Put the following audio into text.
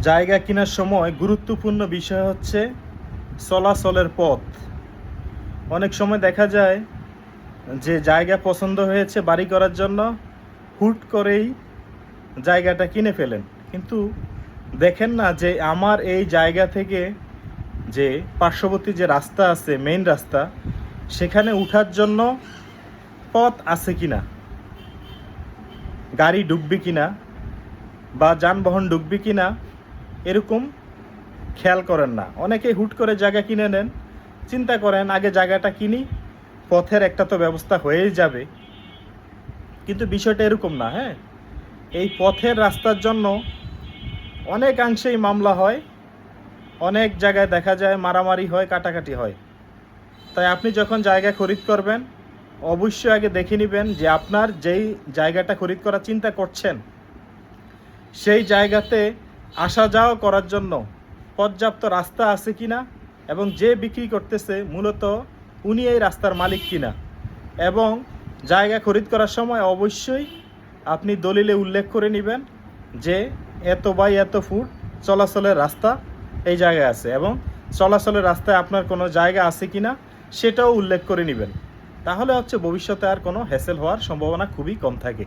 জায়গা কেনার সময় গুরুত্বপূর্ণ বিষয় হচ্ছে চলাচলের পথ। অনেক সময় দেখা যায় যে জায়গা পছন্দ হয়েছে বাড়ি করার জন্য, হুট করেই জায়গাটা কিনে ফেলেন, কিন্তু দেখেন না যে আমার এই জায়গা থেকে যে পার্শ্ববর্তী যে রাস্তা আছে, মেইন রাস্তা, সেখানে উঠার জন্য পথ আছে কিনা, গাড়ি ঢুকবে কিনা বা যানবাহন ঢুকবে কিনা, এরকম খেয়াল করেন না। অনেকে হুট করে জায়গা কিনে নেন, চিন্তা করেন আগে জায়গাটা কিনি, পথের একটা তো ব্যবস্থা হয়েই যাবে। কিন্তু বিষয়টা এরকম না। হ্যাঁ, এই পথের রাস্তার জন্য অনেকাংশেই মামলা হয়, অনেক জায়গায় দেখা যায় মারামারি হয়, কাটাকাটি হয়। তাই আপনি যখন জায়গা খরিদ করবেন, অবশ্যই আগে দেখে নেবেন যে আপনার যেই জায়গাটা খরিদ করার চিন্তা করছেন, সেই জায়গাতে আসা যাওয়া করার জন্য পর্যাপ্ত রাস্তা আছে কিনা, এবং যে বিক্রি করতেছে মূলত উনি এই রাস্তার মালিক কিনা। এবং জায়গা খরিদ করার সময় অবশ্যই আপনি দলিলে উল্লেখ করে নেবেন যে এত বাই এত ফুট চলাচলের রাস্তা এই জায়গায় আছে, এবং চলাচলের রাস্তায় আপনার কোনো জায়গা আছে কিনা সেটাও উল্লেখ করে নেবেন। তাহলে ভবিষ্যতে আর কোনো হ্যাসেল হওয়ার সম্ভাবনা খুবই কম থাকে।